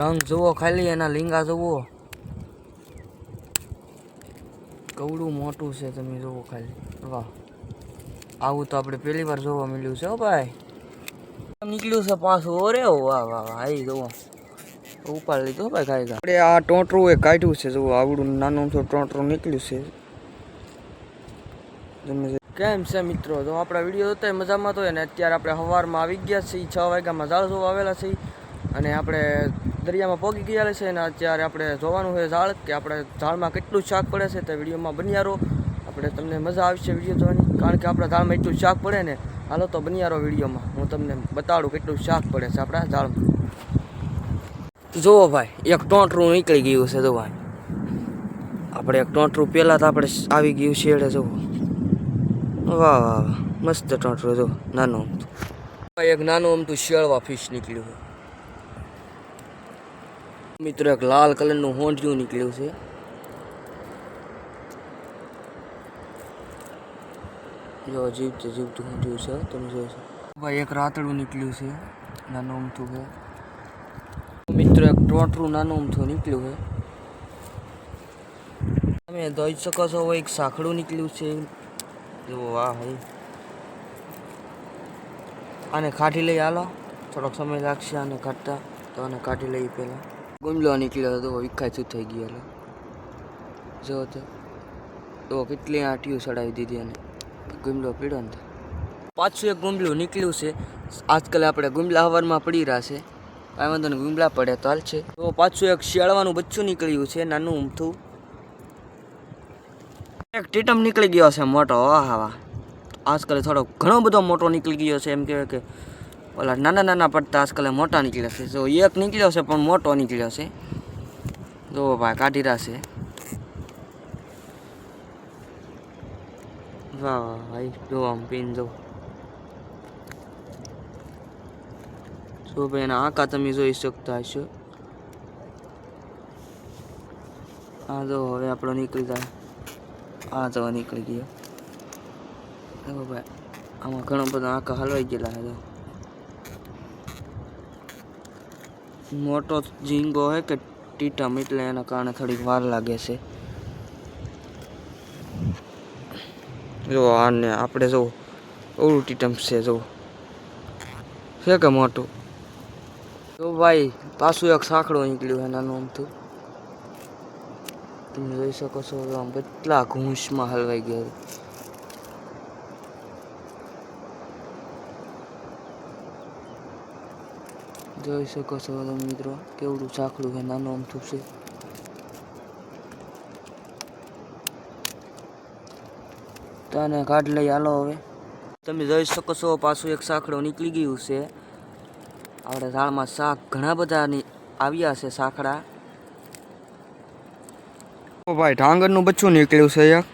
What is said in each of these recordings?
રંગ જુઓ ખાલી, એના લીંગા જુઓ, કવડું મોટું છે, તમે જુઓ ખાલી. વાહ, આવું તો આપણે પહેલી વાર જોવા મળ્યું છે. હો ભાઈ, નીકળ્યું છે પાછું. અરે વાહ વાહ વાહ, આવી જુઓ, ઉપાડ લીધો ભાઈ. ખાઈ આપણે આ ટોટરું એ કાઢ્યું છે. જુઓ, આવડું નાનું ટોટરું નીકળ્યું છે. તમે કેમ છે મિત્રો? જો આપણા વિડીયો જોતા મજામાં તો હોય ને. અત્યારે આપણે સવારમાં આવી ગયા છીએ, 6 વાગ્યામાં ઝાડ જોવા આવેલા છીએ અને આપણે દરિયામાં પહોંચી ગયા છે. ને અત્યારે આપણે જોવાનું છે ઝાડ, કે આપણે ઝાડમાં કેટલું શાક પડે છે. તે વિડીયોમાં બન્યા રહો, આપણે તમને મજા આવશે વિડીયો જોવાની. કારણ કે આપણા ઝાડમાં એટલું શાક પડે ને. હાલો તો બન્યા રહો વિડીયોમાં, હું તમને બતાડું કેટલું શાક પડે છે આપણા ઝાડમાં. જુઓ ભાઈ, એક ટોટરું નીકળી ગયું છે. જો ભાઈ, આપણે એક ટોટરું પહેલાં તો આપણે આવી ગયું શેડે. જુઓ, વાહ વાહ વાહ, મસ્ત ટોટરું. જો નાનું અમથું, એક નાનું અમથું શેળવા ફિશ નીકળ્યું છે મિત્રો. એક લાલ કલરનું હોંડિયું નીકળ્યું છે. જો જીવતું જીવતું હોંડિયું છે, તમે જોશો ભાઈ. એક રાતડું નીકળ્યું છે, નાનું અમથું છે મિત્રો. એક ટોટરું નાનું અમથું નીકળ્યું છે. તમે જોઈ શકો છો, એક સાંકડું નીકળ્યું છે. જો વાહ ભાઈ, આને કાઢી લઈ. હાલો, થોડોક સમય લાગશે આને કાઢતા, તો આને કાઢી લઈ. પહેલાં ગુમલો નીકળ્યો હતો, વિખાય શું થઈ ગયો. જો તો કેટલી આંટીઓ ચડાવી દીધી અને ગુમલો પીડ્યો ને. પાછું એક ગુમલું નીકળ્યું છે. આજકાલ આપણે ગુમલા હવારમાં પડી રહ્યા છે. કાંઈ વાંધો નહીં, ગુમલા પડે તો હાલ છે. તો પાછું એક શિયાળવાનું બચ્ચું નીકળ્યું છે, નાનું ઊમથું. એક ટીટમ નીકળી ગયો છે મોટો. વાહ વાહ, આજકાલ થોડો ઘણો બધો મોટો નીકળી ગયો છે. એમ કહેવાય કે ઓલા નાના નાના પડતા આજકાલ મોટા નીકળ્યા છે. જો એક નીકળ્યો છે પણ મોટો નીકળ્યો છે. જો ભાઈ, કાઢી રહ્યા છે. વાહ વાહ ભાઈ, જો આમ પીન જો ભાઈ, એના આંકા તમે જોઈ શકતા હશો. હા જો, હવે આપણો નીકળી જાય. આ જવા નીકળી ગયો. જો ભાઈ, આમાં ઘણો બધા આંકા હલવાઈ ગયેલા છે. મોટો ઝીંગો હે કે ટીટમ, એટલે એના કારણે થોડીક વાર લાગે છે. જો આને આપણે જો ઓળું ટીટમ છે. જો છે કે મોટું. તો ભાઈ, પાછું એક સાંકડું નીકળ્યું છે, નાનું અમથું. તમે જોઈ શકો છો, આમ કેટલા ઘૂંસમાં હલવાઈ ગયા. જોઈ શકો છો તમે મિત્રો, કેવડું સાંકડું છે, નાનું અમથું છે. તને કાઢ લઈ. હાલો હવે, તમે જોઈ શકો છો, પાછું એક સાંકડું નીકળી ગયું છે. આપણે ઝાડમાં શાક ઘણા બધા આવ્યા છે સાંકડા. ઓ ભાઈ, ઢાંગરનું બચ્ચું નીકળ્યું છે એક,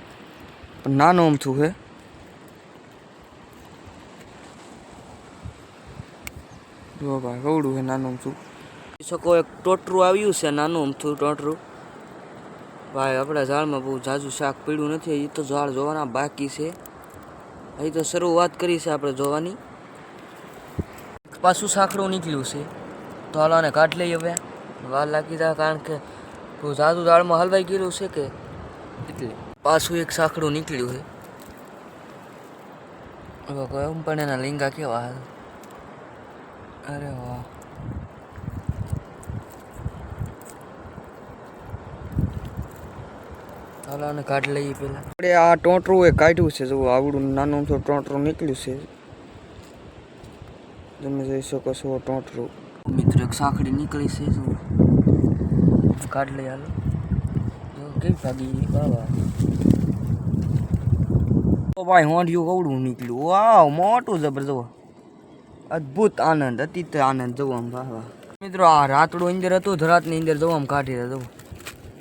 પણ નાનું અમથું છે. જો ભાઈ, કવડું છે, નાનું અમથું. જોઈ શકો, એક ટોટરું આવ્યું છે, નાનું અમથું ટોટરું. ભાઈ, આપણા ઝાડમાં બહુ ઝાઝું શાક પડ્યું નથી. એ તો ઝાડ જોવાના બાકી છે. અહીં તો શરૂઆત કરી છે આપણે જોવાની. પાછું સાંકડું નીકળ્યું છે, તો હાલો આને કાઢ લઈ. હવે વાર લાગી જાય, કારણ કે બહુ ઝાઝું ઝાડમાં હલવાઈ ગયેલું છે કે એટલે. પાછું એક સાંકડું નીકળ્યું છે. હવે કયું પણ એના લીંગા કેવા. અરે વાહ, હાલો આને કાઢ લઈએ. પેલા આપણે આ ટોટરું એ કાઢ્યું છે. જો આવડું નાનું ટોટરું નીકળ્યું છે. તમે જોઈ શકો છો ટોટરું. મિત્રો, એક સાંકડી નીકળી છે. જો કાઢ લઈ. હાલો, જો કેવી ભાગી. વાહ વાહ. ઓ ભાઈ, હોંડિયું કવડું નીકળ્યું. વાવ, મોટું જબર. જુઓ, અદ્ભુત આનંદ, અતિત આનંદ. જુઓ આમ. વાહ વાહ મિત્રો, આ રાતડું અંદર હતું, ધરાતની અંદર જવું આમ કાઢી રહ્યા. જવું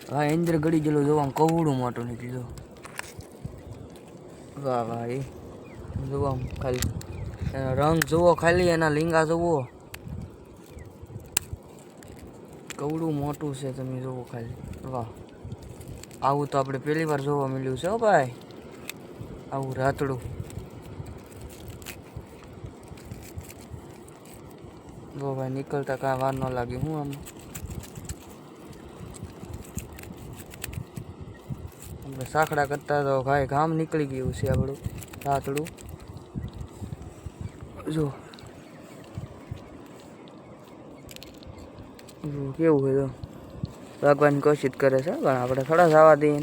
હા, અંદર ગળી ગયેલું. જોવા કવડું મોટું નીકળ્યું. વાહ વાહ, એ જુઓ આમ ખાલી એનો રંગ જુઓ ખાલી, એના લીંગા જુઓ, કવડું મોટું છે. તમે જુઓ ખાલી. વાહ, આવું તો આપણે પહેલી વાર જોવા મળ્યું છે. હો ભાઈ, આવું રાતડું. જો ભાઈ, નીકળતા કાંઈ વાર ન લાગે. હું આમ સાંકડા કરતા તો ભાઈ ગામ નીકળી ગયું છે આપણું રાતડું. જો કેવું હોય તો ભાગવાની કોશિશ કરે છે પણ આપણે થોડા જવા દઈએ.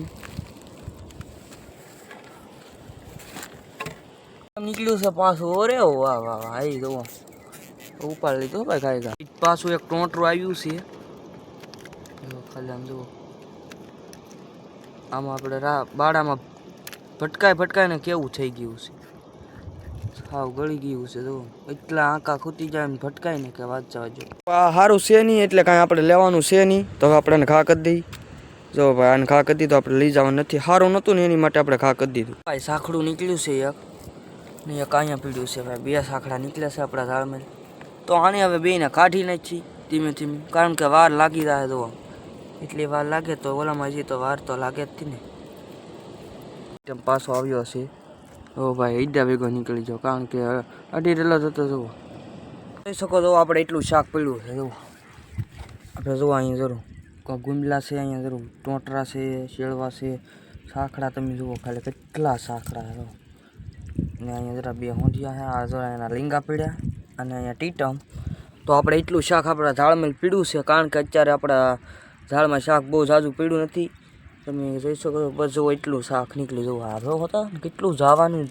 નીકળ્યું છે પાછું. ઓરે વાહ વાહ વાહ આવી જુઓ ઉપાડ લીધો ભાઈ ખાઈ ગા. પાછું એક ટોટરું આવ્યું છે ખાલી આમ જુઓ. આમાં આપણે બાળામાં ભટકાઈને કેવું થઈ ગયું છે. હાવ ગળી ગયું છે જો. એટલા આંકા ખૂટી જાય ને ભટકાય ને કે વાત જવા જો. આ સારું છે નહીં એટલે કાંઈ આપણે લેવાનું છે નહીં તો આપણે એને ઘા કરી દઈ. જો ભાઈ આને ઘા કરી દીધું. આપણે લઈ જવાનું નથી. સારું નહોતું ને એની માટે આપણે ઘા કરી દીધું. ભાઈ સાંકડું નીકળ્યું છે એક ને એક અહીંયા પીડ્યું છે ભાઈ. બે સાંકડા નીકળ્યા છે આપણા ઝાડમાં. તો આને હવે બેને કાઢી નાખી ધીમે ધીમે કારણ કે વાર લાગી જાય તો એટલી વાર લાગે તો ઓલામાં જઈએ તો વાર તો લાગે જ ને. પાછો આવ્યો છે. ઓ ભાઈ ઈડા ભેગો નીકળી જાઓ કારણ કે અઢી રેલો જતો જુઓ. જોઈ શકો તો આપણે એટલું શાક પડ્યું છે જુઓ. આપણે જુઓ અહીંયા જરૂર ગુંદલા છે, અહીંયા જરૂર ટોટરા છે, શેળવા છે, સાંકડા તમે જુઓ ખાલી કેટલા સાંકડા છે. ને અહીંયા જરા બે હોંધિયા છે. આ જરા એના લીંગા પીડ્યા અને અહીંયા ટીટમ. તો આપણે એટલું શાક આપણા ઝાડમાં પીડ્યું છે કારણ કે અત્યારે આપણા ઝાડમાં શાક બહુ ઝાઝું પીડ્યું નથી. તમે જોઈ શકો છો બસ જુઓ એટલું શાક નીકળી જવું. આવ્યો હતા કેટલું જવાનું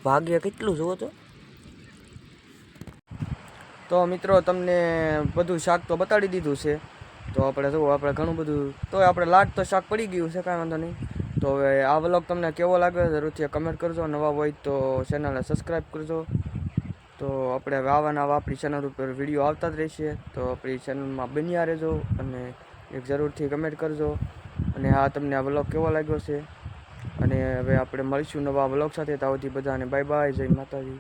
ભાગ્ય કેટલું જુઓ તો મિત્રો તમને બધું શાક તો બતાડી દીધું છે. તો આપણે જુઓ આપણે ઘણું બધું તો આપણે લાટ તો શાક પડી ગયું છે કાંઈ વાંધો નહીં. તો હવે આ વ્લોગ તમને કેવો લાગે જરૂરથી કમેન્ટ કરજો. નવા હોય તો ચેનલને સબસ્ક્રાઈબ કરજો. તો આપણે હવે આવાના આપણી ચેનલ ઉપર વિડીયો આવતા જ રહેશે. તો આપણી ચેનલમાં બન્યા રહેજો અને એક જરૂરથી કમેન્ટ કરજો. અને હા તમને આ વ્લોગ કેવો લાગ્યો છે. અને હવે આપણે મળીશું નવા વ્લોગ સાથે. ત્યાં સુધી બધાને બાય બાય. જય માતાજી.